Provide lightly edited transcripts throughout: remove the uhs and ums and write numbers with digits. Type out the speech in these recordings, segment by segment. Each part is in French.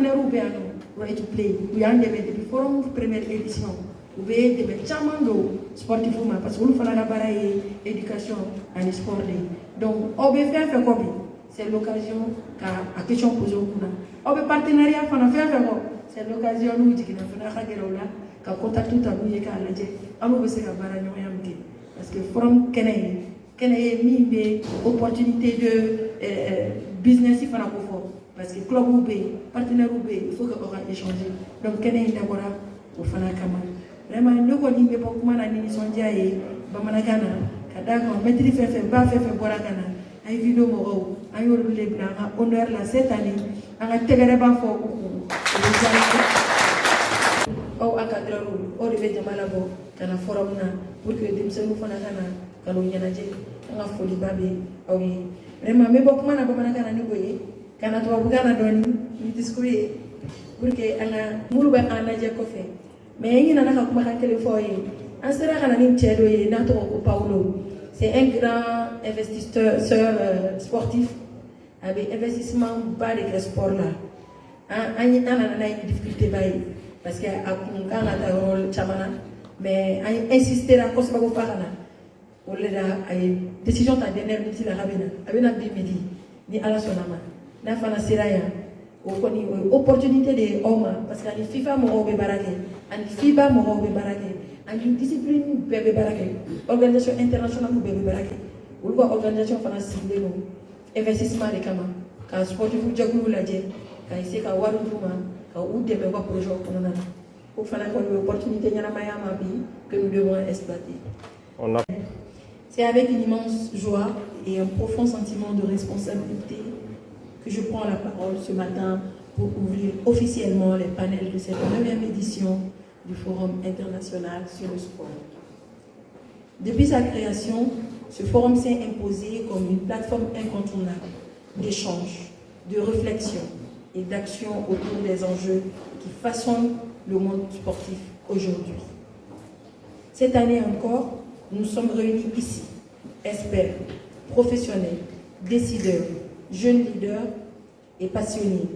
partenaires ou bien right play ou yande be forum première édition ou be de chamando sportif parce que nous faisons la baraye éducation et sport donc on be faire quoi c'est l'occasion à question posée au kuna on be partenariat fana faire c'est l'occasion nous dit que nous fana khagela ka contact tout à nous yeka laje amu be se ka bara nyoyamke parce que forum kenay mi be opportunité de business fana ko fo parce que club ou partenaire ou il faut que on échanger donc kenay ndabora o fana kama vraiment nous ko nimbe beaucoup mana ni sondia e bamanakana kada ko metri fefe ba fefe borakana ay vidéo mo ay yoru le blanc honneur la cette année anga tegere ba fo o akadraru o de jamala bo kana forum na pour que dem senu fana kana kanu nyanaje anga foli babe oyi vraiment me beaucoup mana bamanakana ni boye kana to bugana doni ni discours pour que anga mulu ba anaje ko fe mais il y a un kuma kankele foye an sera kana ni tiedo ye na to ko Paulo c'est un grand investisseur sportif avec investissement bas de sport là an na difficulté baye parce que a kunga na ta rôle chamana mais a insister la cause ba ko farana o le da ay décision ta dernière minute la abena bimidi ni ala sonama na fana siraya o koni opportunité de homme parce que les FIFA mo be barake and FIBA mo be barake and une discipline be barake organisation internationale be barake ou quoi organisation fana ciblé no investissement de kama ka sportif jagulu la je ka ise ka waru duma ka ou de be ko projet ko nana o fana ko opportunité nyana mayama bi que nous devons exploiter. C'est avec une immense joie et un profond sentiment de responsabilité que je prends la parole ce matin pour ouvrir officiellement les panels de cette 9e édition du Forum international sur le sport. Depuis sa création, ce forum s'est imposé comme une plateforme incontournable d'échange, de réflexion et d'action autour des enjeux qui façonnent le monde sportif aujourd'hui. Cette année encore, nous sommes réunis ici, experts, professionnels, décideurs, jeunes leaders et passionnés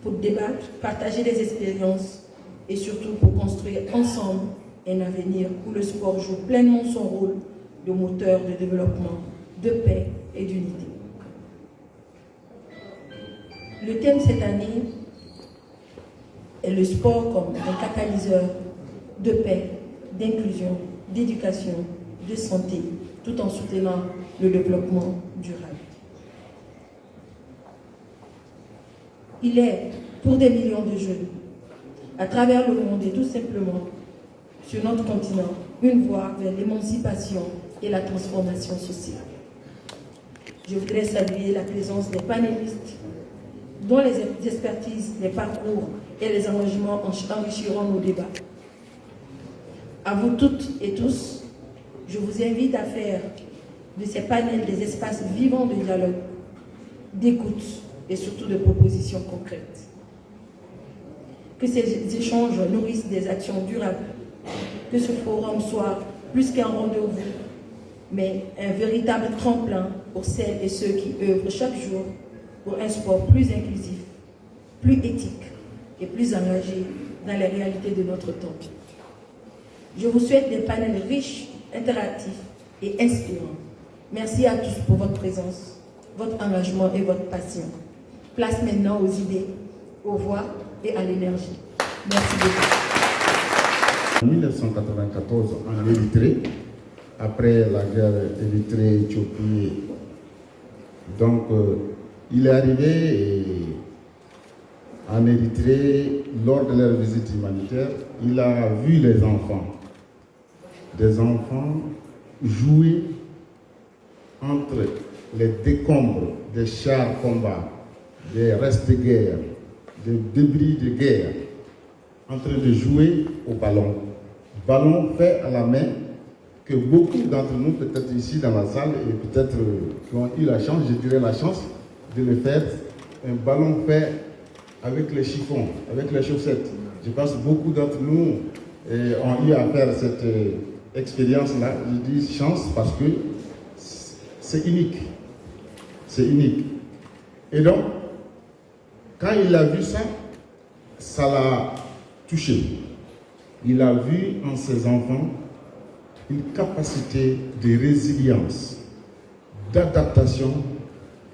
pour débattre, partager des expériences et surtout pour construire ensemble un avenir où le sport joue pleinement son rôle de moteur de développement, de paix et d'unité. Le thème cette année est le sport comme un catalyseur de paix, d'inclusion, d'éducation, de santé, tout en soutenant le développement durable. Il est, pour des millions de jeunes, à travers le monde et tout simplement sur notre continent, une voie vers l'émancipation et la transformation sociale. Je voudrais saluer la présence des panélistes dont les expertises, les parcours et les engagements enrichiront nos débats. À vous toutes et tous, je vous invite à faire de ces panels des espaces vivants de dialogue, d'écoute et surtout de propositions concrètes. Que ces échanges nourrissent des actions durables, que ce forum soit plus qu'un rendez-vous, mais un véritable tremplin pour celles et ceux qui œuvrent chaque jour pour un sport plus inclusif, plus éthique et plus engagé dans les réalités de notre temps. Je vous souhaite des panels riches, interactifs et inspirants. Merci à tous pour votre présence, votre engagement et votre passion. Place maintenant aux idées, aux voix et à l'énergie. Merci beaucoup. En 1994, en Érythrée, après la guerre Érythrée-Éthiopie, donc il est arrivé en Érythrée, lors de leur visite humanitaire, il a vu les enfants, des enfants jouer entre les décombres des chars combats, des restes de guerre, des débris de guerre, en train de jouer au ballon. Ballon fait à la main que beaucoup d'entre nous, peut-être ici dans la salle, et peut-être qui ont eu la chance, je dirais la chance, de le faire, un ballon fait avec les chiffons, avec les chaussettes. Je pense que beaucoup d'entre nous ont eu à faire cette expérience-là. Je dis chance parce que c'est unique. C'est unique. Et donc, quand il a vu ça, ça l'a touché. Il a vu en ses enfants une capacité de résilience, d'adaptation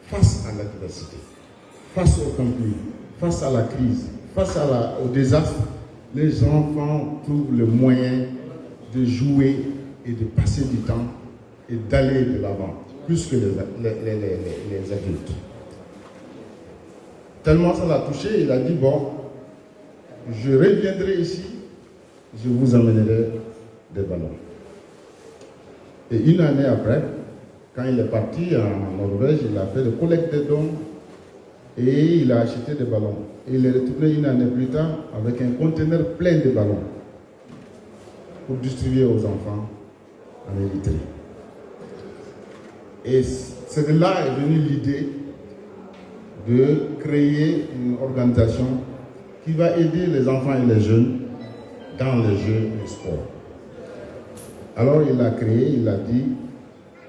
face à l'adversité, face au conflit, face à la crise, face au désastre. Les enfants trouvent le moyen de jouer et de passer du temps et d'aller de l'avant, plus que les adultes. Tellement ça l'a touché, il a dit, bon, je reviendrai ici, je vous amènerai des ballons. Et une année après, quand il est parti en Norvège, il a fait de collecte de dons et il a acheté des ballons. Et il est retourné une année plus tard avec un conteneur plein de ballons pour distribuer aux enfants en Érythrée. Et c'est de là est venue l'idée de créer une organisation qui va aider les enfants et les jeunes dans les jeux et le sport. Alors il a créé, il a dit,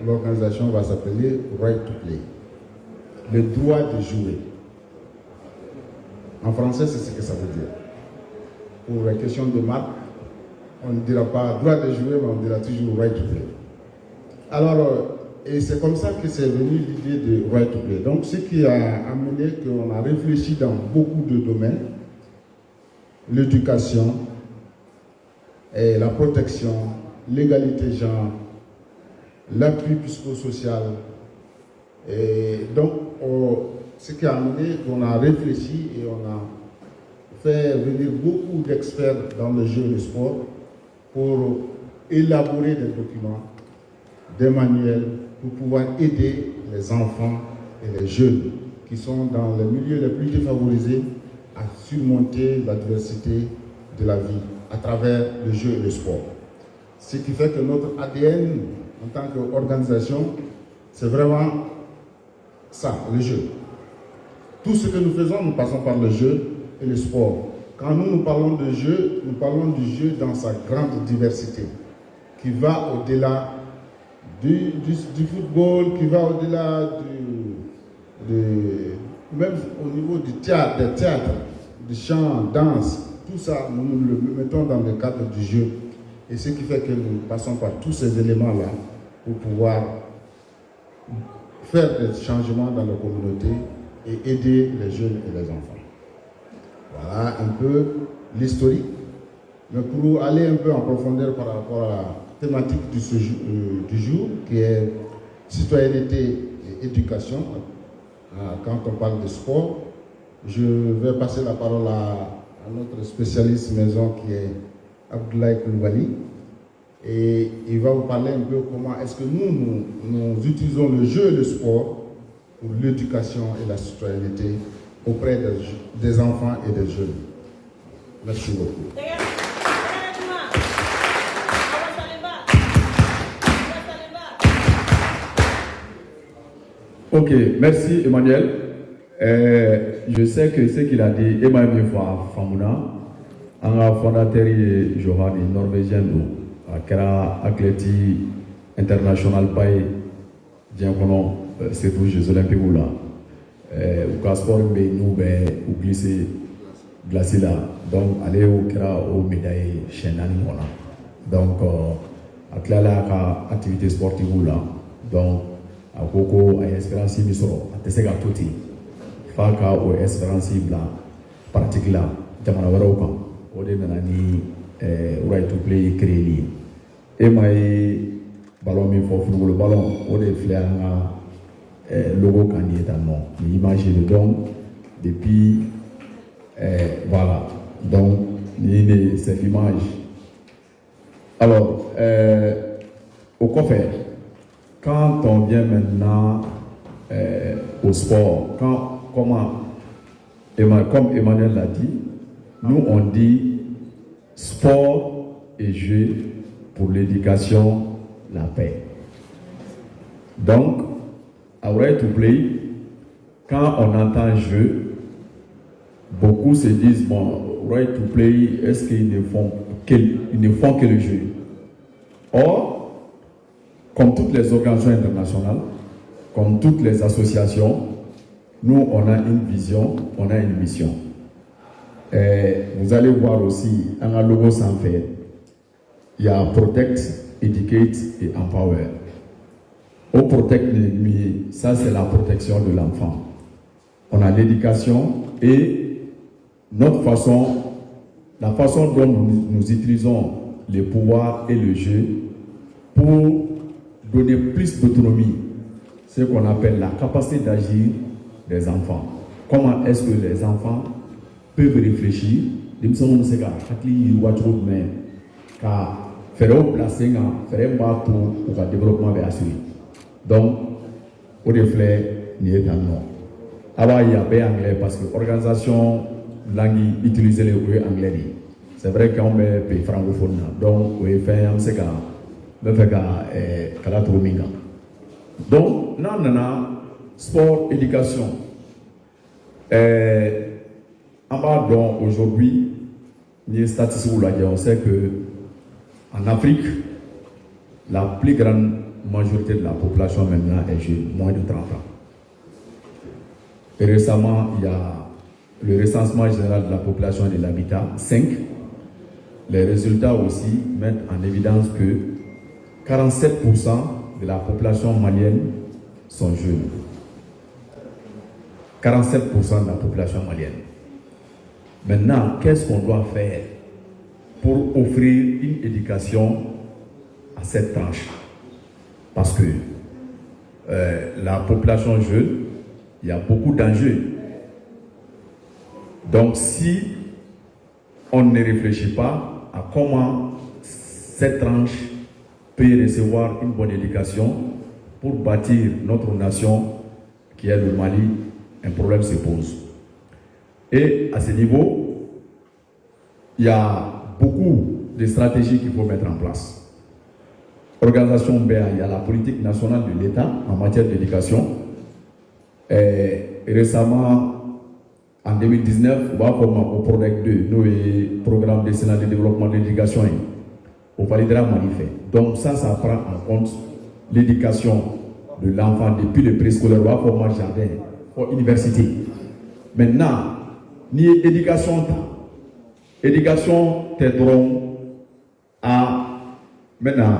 l'organisation va s'appeler Right to Play, le droit de jouer. En français, c'est ce que ça veut dire. Pour la question de maths, on ne dira pas droit de jouer, mais on dira toujours Right to Play. Alors, et c'est comme ça que c'est venu l'idée de Right to Play. Donc, ce qui a amené qu'on a réfléchi dans beaucoup de domaines, l'éducation, et la protection, l'égalité genre, l'appui psychosocial. Et donc, ce qui a amené qu'on a réfléchi et on a fait venir beaucoup d'experts dans le jeu et le sport pour élaborer des documents, des manuels pour pouvoir aider les enfants et les jeunes qui sont dans les milieux les plus défavorisés à surmonter l'adversité de la vie à travers le jeu et le sport. Ce qui fait que notre ADN en tant qu'organisation, c'est vraiment ça, le jeu. Tout ce que nous faisons, nous passons par le jeu et le sport. Quand nous parlons de jeu, nous parlons du jeu dans sa grande diversité, qui va au-delà du football, qui va au-delà même au niveau du théâtre, des théâtres, du chant, danse, tout ça, nous le mettons dans le cadre du jeu. Et ce qui fait que nous passons par tous ces éléments-là pour pouvoir faire des changements dans la communauté et aider les jeunes et les enfants. Voilà un peu l'historique. Mais pour aller un peu en profondeur par rapport à la thématique du jour, qui est citoyenneté et éducation, quand on parle de sport, je vais passer la parole à notre spécialiste maison qui est Abdoulaye Koulibaly. Et il va vous parler un peu comment est-ce que nous utilisons le jeu et le sport pour l'éducation et la citoyenneté auprès des enfants et des jeunes. Merci beaucoup. Ok, merci Emmanuel. Je sais que ce qu'il a dit, Emmanuel Famouna, un fondateur et joueur norvégien, qui a athlète international paye, c'est pour les Jeux Olympiques ou là. Au sport, nous au glacé là. Donc, aller au médaille chaîne. Donc, à la activité sportive là. Donc, à Coco, à Espérance Misoro, à Tessega Touti, Faka ou Espérance Blanc, pratique là, Jamana Waroka, au Denani, Right to Play créé. Et moi, ballon, il faut le ballon, au déflé logo candidat non. L'image de don, depuis, voilà. Donc, cette image. Alors, au coffre. Quand on vient maintenant au sport, comme Emmanuel l'a dit, nous on dit sport et jeu pour l'éducation, la paix. Donc, à Right to Play, quand on entend jeu, beaucoup se disent, bon, Right to Play, est-ce qu'ils ne font que le jeu? Or, comme toutes les organisations internationales, comme toutes les associations, nous, on a une vision, on a une mission. Vous allez voir aussi un logo sans faire. Il y a Protect, Educate et Empower. Au Protect, ça c'est la protection de l'enfant. On a l'éducation et notre façon, la façon dont nous utilisons les pouvoirs et le jeu pour donner plus d'autonomie, ce qu'on appelle la capacité d'agir des enfants. Comment est-ce que les enfants peuvent réfléchir, faire placer faire battre pour le développement vers assuré. Donc, au reflet, il y a un nom. Alors, il y a bien anglais parce que l'organisation langue utilise les anglais. C'est vrai qu'on est pays francophone. Donc, on fait un peu de donc, nous avons sport, éducation. Donc, aujourd'hui, les statistiques, on sait que en Afrique, la plus grande majorité de la population maintenant est jeune, moins de 30 ans. Et récemment, il y a le recensement général de la population et de l'habitat, 5. Les résultats aussi mettent en évidence que 47% de la population malienne sont jeunes. 47% de la population malienne. Maintenant, qu'est-ce qu'on doit faire pour offrir une éducation à cette tranche? Parce que la population jeune, il y a beaucoup d'enjeux. Donc, si on ne réfléchit pas à comment cette tranche peut recevoir une bonne éducation pour bâtir notre nation qui est le Mali, un problème se pose. Et à ce niveau, il y a beaucoup de stratégies qu'il faut mettre en place. Organisation BA, il y a la politique nationale de l'État en matière d'éducation. Et récemment, en 2019, on va comme au PRODEC 2, nous, programme décennal de développement de l'éducation, au validera manifeste. Donc ça prend en compte l'éducation de l'enfant depuis le préscolaire, on va comme jardin, aux universités. Maintenant, ni éducation t'aideront à maintenant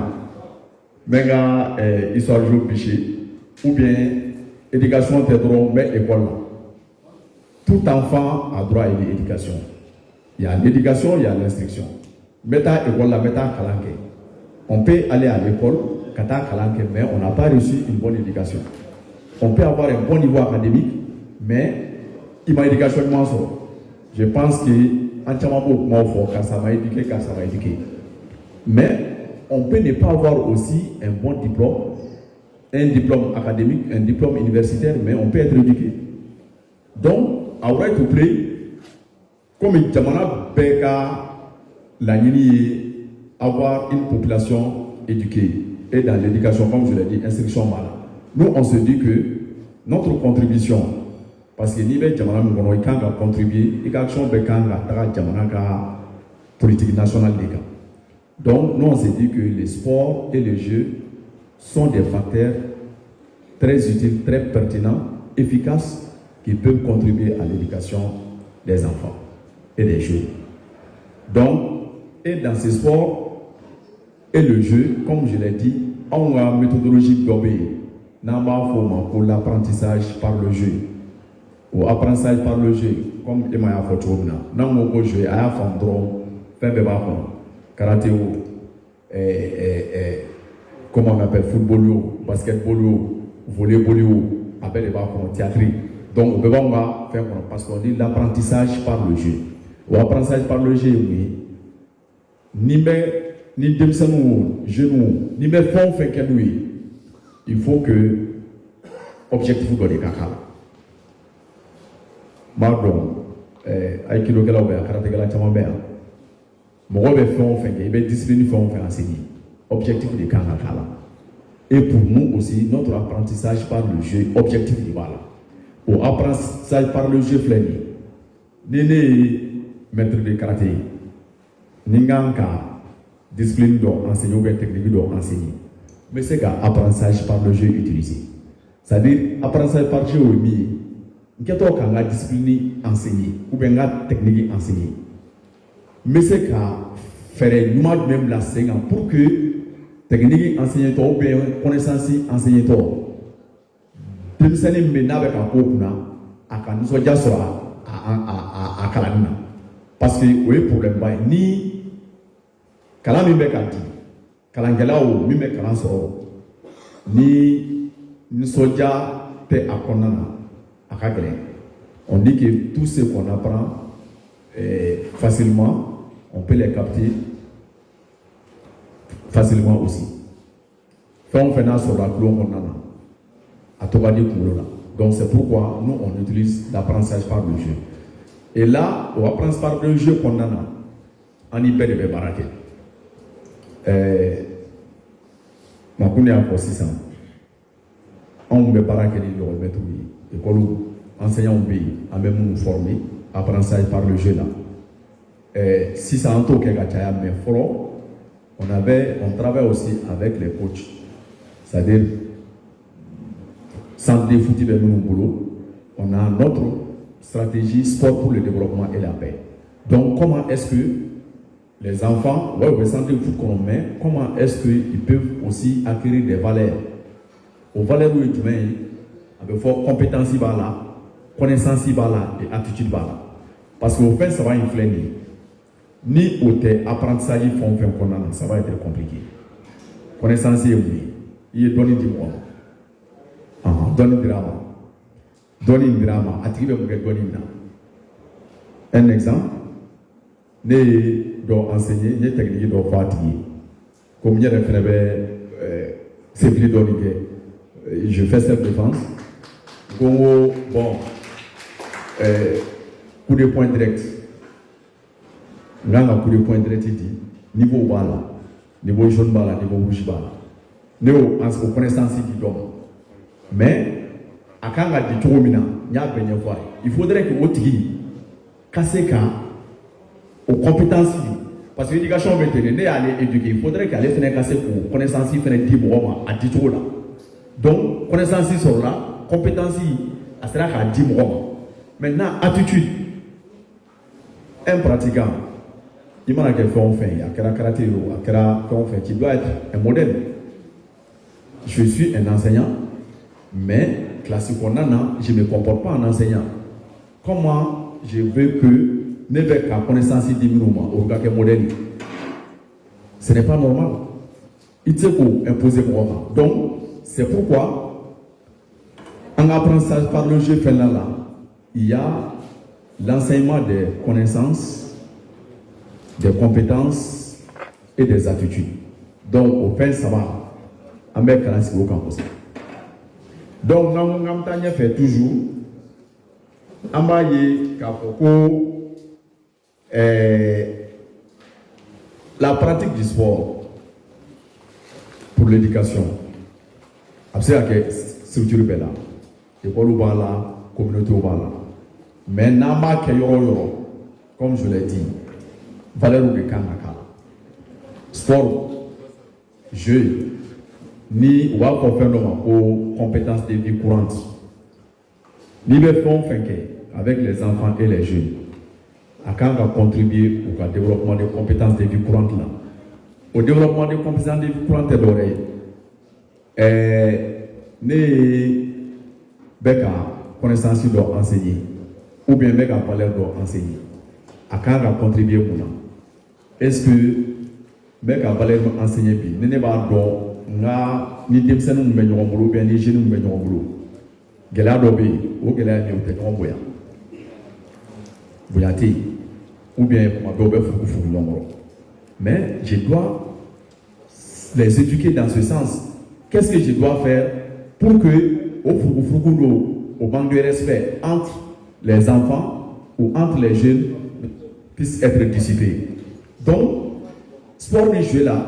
histoire de péché ou bien éducation t'aideront mais école. Tout enfant a droit à une éducation. Il y a l'éducation, il y a l'instruction. Meta école la meta kalanke. On peut aller à l'école kata kalanke mais on n'a pas reçu une bonne éducation. On peut avoir un bon niveau académique mais il m'a éducation je pense que entièrement beaucoup fort car ça m'a éduqué, car ça m'a éduqué. Mais on peut ne pas avoir aussi un bon diplôme académique, un diplôme universitaire, mais on peut être éduqué. Donc, à right to play, comme il y a la avoir une population éduquée et dans l'éducation, comme je l'ai dit, instruction mal. Nous, on se dit que notre contribution, parce que nous avons contribué à l'action de la politique nationale des cas. Donc, nous, on s'est dit que les sports et les jeux sont des facteurs très utiles, très pertinents, efficaces, qui peuvent contribuer à l'éducation des enfants et des jeunes. Donc, et dans ces sports et le jeu, comme je l'ai dit, on a une méthodologie d'obéir. Pour l'apprentissage par le jeu. Ou apprentissage par le jeu, comme Emma a fait aujourd'hui. Dans mon jeu, il y a un fondron, karaté, comment on appelle, football, basketball, volleyball, appelle les bâtons, théâtre. Donc, on peut pas faire parce qu'on dit l'apprentissage par le jeu. Ou apprentissage par le jeu, oui. Ni dem sanou, genou, ni même fond fait qu'elle oui. Il faut que objectif de caca. Pardon, aïkido gala oubé, karaté gala chama bé. Mon rôle est fait, il est discipliné fait enseigner. Objectif de caca. Et pour nous aussi, notre apprentissage par le jeu, objectif de voilà. Au apprentissage par le jeu fléni. Néné maître de karaté. Ninganka discipline d'enseigner ou bien technique d'enseigner. Mais c'est qu'apprentissage par le jeu utilisé. C'est-à-dire apprentissage par le jeu oui. N'keto kanga discipline enseigner ou bien la technique enseigner. Mais c'est qu'à faire nous même la seigneur pour que technique enseigner ou bien connaissance enseigner toi. Demsani mena avec un kokuna aka nous déjà sur à kalanina parce que oui problème ba ni kalami be kadi kalangela o mi me kalan so ni soja te akonana aka gelen. On dit que tout ce qu'on apprend facilement, on peut les capter facilement aussi. Quand on fait ça sur la clone, on a donc c'est pourquoi nous on utilise l'apprentissage par le jeu. Et là, on apprend par le jeu qu'on a, on y perd des baraques. Ma connaît encore 6 ans. On me baraque les remettre et qu'on enseignant au pays, à même nous former, apprentissage par le jeu là. 600 ans mais on travaille aussi avec les coachs, c'est-à-dire centre de foot de nous boulot, on a notre stratégie sport pour le développement et la paix. Donc comment est-ce que les enfants, au centre de foot qu'on met, comment est-ce qu'ils peuvent aussi acquérir des valeurs, aux valeurs où ils mènent, avec forte compétence là, connaissance là et attitude là, parce qu'au fait ça va influer. Ni au apprentissage font ça va être compliqué. Connaissance est oui, il est donné du monde. Donne un drama, attirer un exemple, ne doit enseigner, ne technique doit fatiguer. Comme il y a des c'est plus donné je fais cette défense. Bon, coup de poing direct. Là, coup de poing direct, il dit niveau bala, niveau jaune bala, niveau rouge bala. Néo, en connaissance, il dit donc. Mais, à quand on dit trop mina, il faudrait que vous cassez aux compétences. Parce que l'éducation vétérinaire, aller éduquer, il faudrait qu'elle ait casser pour connaissance, il fait 10 mois à 10 là. Donc, connaissance sur là, compétence, elle sera à 10 mois. Maintenant, attitude. Un pratiquant, il m'a fait un fait, il y a un karaté, il y a un fait, qui doit être un modèle. Je suis un enseignant. Mais, classique, je ne me comporte pas en enseignant. Comment je veux que ne veux qu'à connaissance diminue au gars qui est modèle? Ce n'est pas normal. Il faut imposer moi. Donc, c'est pourquoi, en apprentissage par le jeu fait là, il y a l'enseignement des connaissances, des compétences et des attitudes. Donc, au fait, ça va. En mec, c'est au campus. Donc, nous fait toujours la pratique du sport pour l'éducation. C'est que structure là, école ou là, communauté ou là. Mais n'a comme je l'ai dit, valeur ou de kanaka. Sport, jeu. Ni ou à confirmer aux compétences de vie courante. Ni le font avec les enfants et les jeunes. À quand on va contribuer au développement des compétences de vie courante là. Au développement des compétences de vie courante d'oreille. Ni Beka connaissance doit enseigner. Ou bien Beka valeur doit enseigner. À quand on va contribuer au là. Est-ce que Beka valeur doit enseigner bien? N'est pas donc ni dem senu mbé ñoo mbulu bien ni jeune mbé ñoo mbulu gela do bi o gela ni o te ñoo boya boyati ou bien ma do be fu ñoo mais je dois les éduquer dans ce sens. Qu'est-ce que je dois faire pour que au manque de respect entre les enfants ou entre les jeunes puisse être dissipé. Donc sport ni jeu là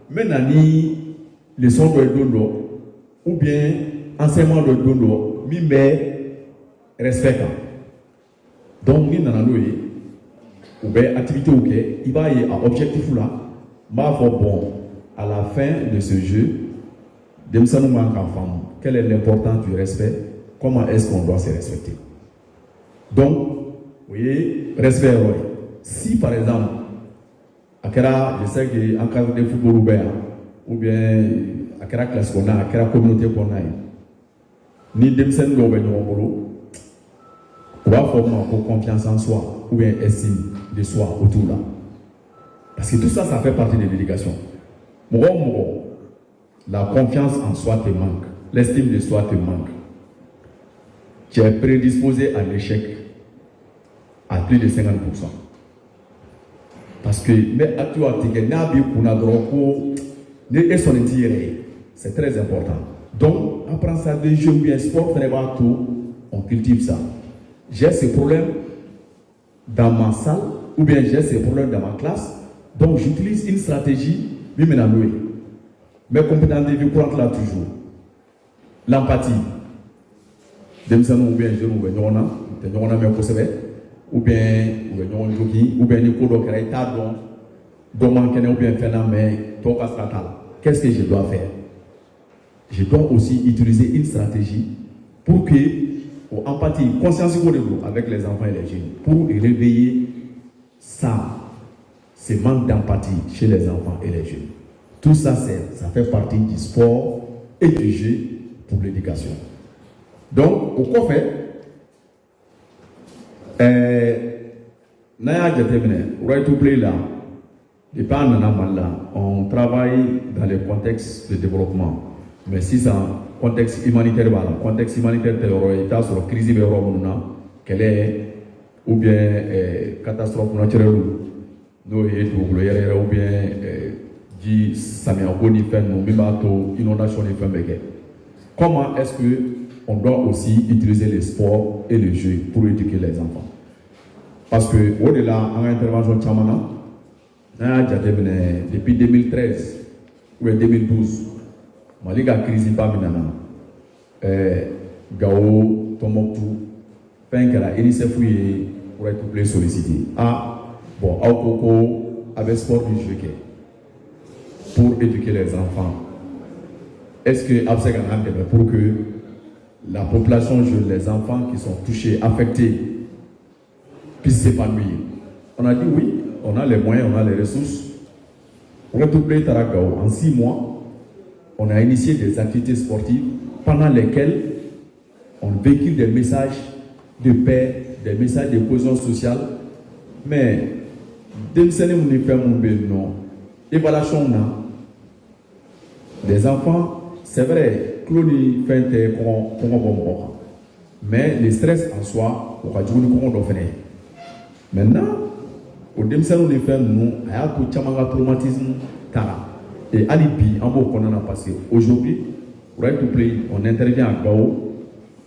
maintenant ni leçon de dondo ou bien enseignement de dondo mi mais respect. Donc ni nananoé ou bien activité ok il va y avoir objectif là ma bon à la fin de ce jeu quelle est l'importance du respect, comment est-ce qu'on doit se respecter. Donc, vous voyez, respect. Si par exemple, je sais qu'en cas de football ou bien à la classe qu'on a, à la communauté qu'on a, ni Demsen Gobe Nyomolo, on va former confiance en soi ou bien estime de soi autour là. Parce que tout ça, ça fait partie de l'éducation. La confiance en soi te manque, l'estime de soi te manque. Tu es prédisposé à l'échec à plus de 50%. Parce que, mais c'est très important. Donc, apprendre ça de jeu ou bien sport, on cultive ça. J'ai ces problèmes dans ma salle ou bien j'ai ces problèmes dans ma classe, donc j'utilise une stratégie, mes compétences de vie courantes là toujours. L'empathie. Ou bien je ou qu'est-ce que je dois faire? Je dois aussi utiliser une stratégie pour que, empathie, conscience avec les enfants et les jeunes, pour réveiller ça, ce manque d'empathie chez les enfants et les jeunes. Tout ça, ça fait partie du sport et du jeu pour l'éducation. Donc, au quoi fait, right to play là, on travaille dans le contexte de développement. Mais si c'est un contexte humanitaire, il y a sur la crise quelle est, ou bien catastrophe naturelle, ou bien inondation. Comment est-ce qu'on doit aussi utiliser le sport et le jeu pour éduquer les enfants? Parce que au-delà en intervention Chamana, depuis 2013 ou 2012, Maliga crise pas minana, Gao Tomoktu, Penkara, UNICEF pour être plus sollicité. Bon, Aokoko avec sport du jeu pour éduquer les enfants. Est-ce que pour que la population jeune, les enfants qui sont touchés, affectés, puissent s'épanouir? On a dit oui, on a les moyens, on a les ressources. En 6 mois, on a initié des activités sportives pendant lesquelles on véhicule des messages de paix, des messages de cohésion sociale. Mais, évaluation, les enfants, c'est vrai, mais le stress en soi, on va dire que maintenant, au début, nous il y a un traumatisme. Et Alibi, en mot qu'on en a passé. Aujourd'hui, on intervient à Gao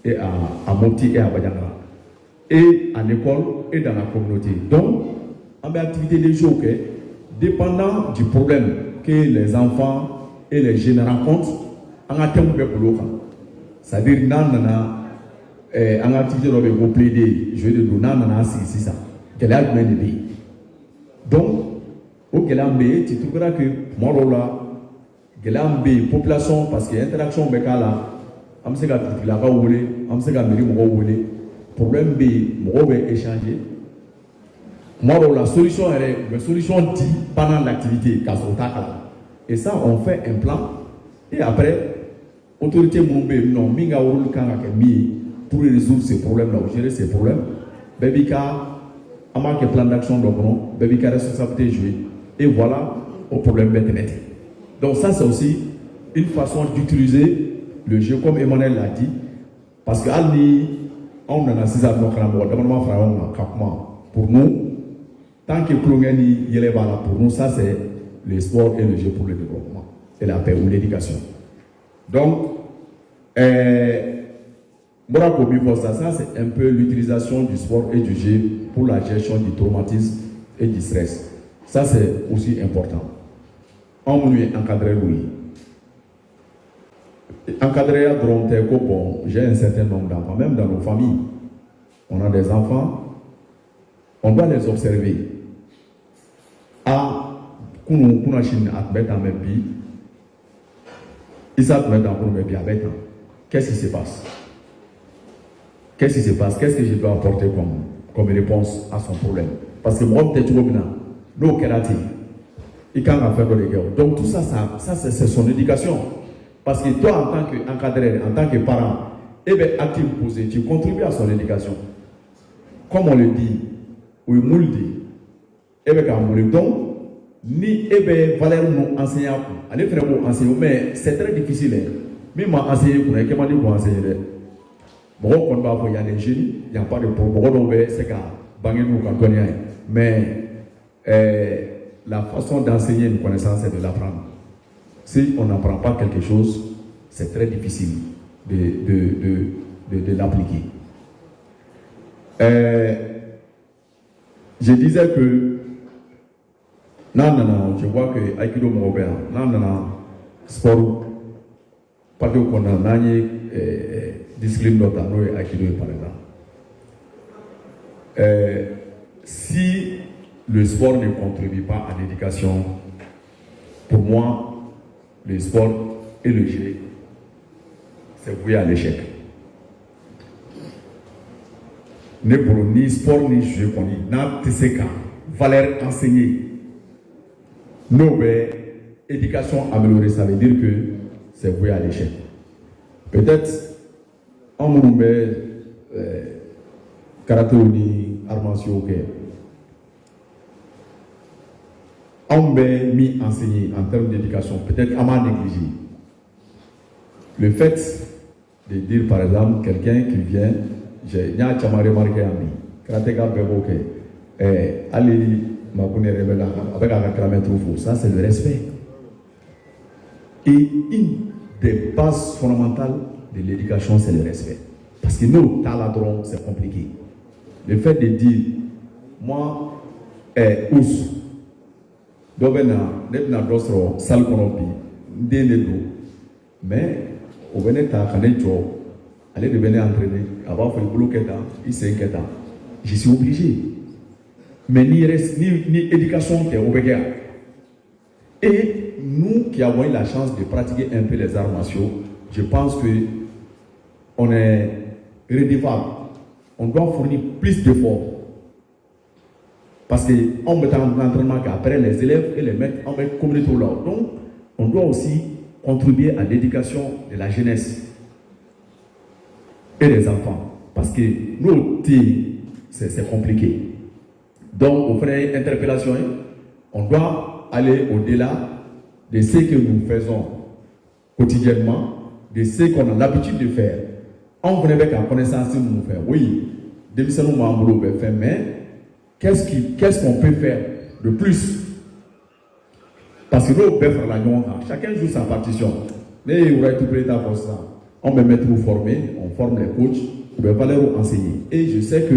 et à Mopti et à Badianga. Et à l'école et dans la communauté. Donc, en activité des jours, dépendant du problème que les enfants et les jeunes rencontrent, on a terminé pour l'autre. C'est-à-dire, en activité, on va plaider, je vais dire, on a c'est ça. Quel est le pays? Donc, au Guélambe, tu trouveras que Morola, Guélambe, population, parce qu'il y a interaction avec la Amsega Tilaka Oule, Amsega Miri Moule, problème B, Moro échanger. Morola, solution est, solution dit pendant l'activité, et ça, on fait un plan, et après, autorité Moumbe, non, Minga Oul Kangakemi, pour résoudre ces problèmes-là, ou gérer ces problèmes, Babika, à marquer plan d'action, Babika responsabilité jouée. Et voilà au problème bête. Donc ça c'est aussi une façon d'utiliser le jeu comme Emmanuel l'a dit, parce que on a 6 ans pour nous, tant que Klongeni là pour nous, ça c'est le sport et le jeu pour le développement et la paix ou l'éducation. Donc ça c'est un peu l'utilisation du sport et du jeu pour la gestion du traumatisme et du stress. Ça, c'est aussi important. On lui encadrer, oui. Encadrer à bon, j'ai un certain nombre d'enfants, même dans nos familles. On a des enfants, on doit les observer. Qu'est-ce qui se passe? qu'est-ce qui se passe? Qu'est-ce que je dois apporter comme réponse à son problème? Parce que moi, peut-être, nous, kérati, il quand on faire les gars. Donc, tout ça, c'est son éducation. Parce que toi, en tant qu'encadreur, en tant que parent, eh bien, actif posé, tu contribues à son éducation. Comme on le dit, ou il dit, eh bien, quand on le donne, ni eh bien, valeur nous enseignants, allez faire vous enseigner, mais c'est très difficile. Mais moi, enseigner, pour comment dire pour enseigner. Bon, on va voir, il y a des génies, il n'y a pas de problème, c'est qu'à banger nous quand on y est. Mais la façon d'enseigner une connaissance, c'est de l'apprendre. Si on n'apprend pas quelque chose, c'est très difficile de l'appliquer. Je disais que non, je vois que Aikido Mobile, non, sport, pas que qu'on a discipline d'autres, Aikido par exemple. Si le sport ne contribue pas à l'éducation, pour moi, le sport et le jeu, c'est voué à l'échec. Ni sport ni jeu, n'a TCK, valeur enseignée, nos éducation améliorée, ça veut dire que c'est voué à l'échec. Peut-être, en Mouroumé, karaté ou arts martiaux, on m'a mis enseigné en termes d'éducation, peut-être à m'a négligé. Le fait de dire par exemple quelqu'un qui vient, j'ai remarqué à mi, karateka beboke, allez, ma connaît avec un réclamé trop faux, ça c'est le respect. Et une des bases fondamentales de l'éducation, c'est le respect. Parce que nous, taladrons, c'est compliqué. Le fait de dire, moi, ous, d'obéna d'autres salles qu'on a mais au Vénéta, quand il est allez devenir entraîné, avant il bloquer dans, il s'inquiète. Je suis obligé. Mais ni éducation qui est obligée. Et nous qui avons eu la chance de pratiquer un peu les arts martiaux, je pense que on est redevable. On doit fournir plus d'efforts. Parce qu'on met en entraînement qu'après les élèves et les maîtres, on met comme les tout là. Donc, on doit aussi contribuer à l'éducation de la jeunesse et des enfants. Parce que nous, c'est compliqué. Donc, on fait une interpellation. On doit aller au-delà de ce que nous faisons quotidiennement, de ce qu'on a l'habitude de faire. On venait avec la connaissance de nous faire. Oui, des nous membres faire, mais qu'est-ce qu'on peut faire de plus? Parce que nous, chacun joue sa partition. Mais il y aura tout prêt pour ça. On va mettre nous former, on forme les coachs, on va leur enseigner. Et je sais que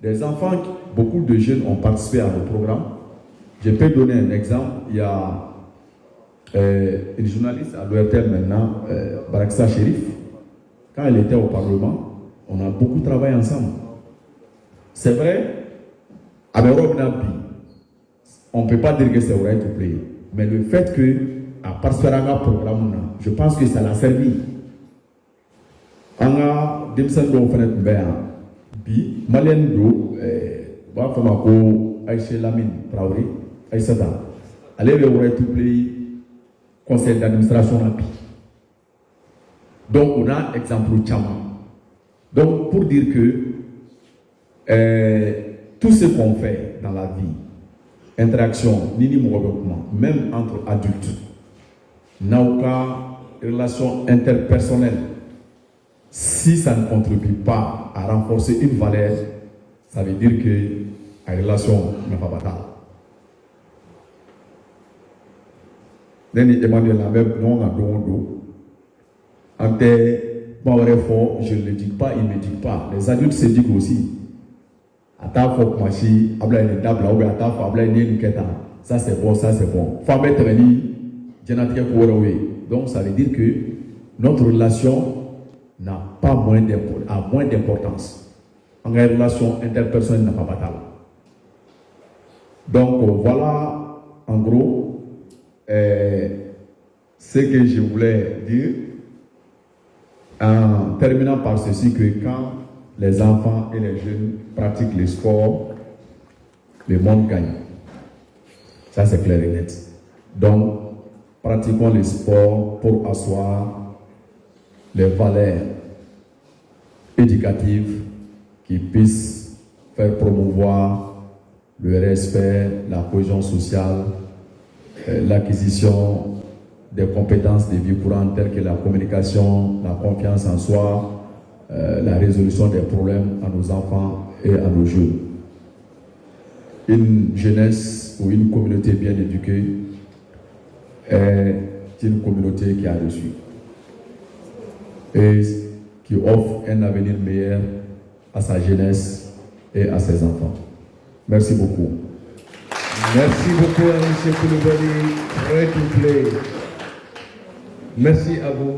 des enfants, beaucoup de jeunes ont participé à nos programmes. Je peux donner un exemple. Il y a une journaliste à l'ORTM maintenant, Baraksa Sherif. Quand elle était au Parlement, on a beaucoup travaillé ensemble. C'est vrai, avec Rob Nabi, on ne peut pas dire que c'est right to play. Mais le fait que, à participer à un programme, je pense que ça l'a servi. On a des personnes qui ont fait bi malien do ba fama ko Aïcha Lamine Traoré Aïssa da allez le right to play conseil d'administration rapide. Donc on a exemple Chama. Donc pour dire que tout ce qu'on fait dans la vie, interaction, même entre adultes, n'a aucun relation interpersonnelle. Si ça ne contribue pas à renforcer une valeur, ça veut dire que la relation n'est pas bataille. Emmanuel la même non à dos. En terre, je ne le dis pas, il ne me dit pas. Les adultes se disent aussi. Ça c'est bon, ça c'est bon. Donc ça veut dire que notre relation n'a pas moins d'importance. En relation interpersonnelle n'a pas bataille. Donc voilà en gros ce que je voulais dire en terminant par ceci que quand les enfants et les jeunes pratiquent les sports, le monde gagne. Ça, c'est clair et net. Donc, pratiquons les sports pour asseoir les valeurs éducatives qui puissent faire promouvoir le respect, la cohésion sociale, l'acquisition des compétences de vie courante telles que la communication, la confiance en soi, la résolution des problèmes à nos enfants et à nos jeunes. Une jeunesse ou une communauté bien éduquée est une communauté qui a reçu et qui offre un avenir meilleur à sa jeunesse et à ses enfants. Merci beaucoup. Merci beaucoup à M. Koulibaly. Great to play. Merci à vous.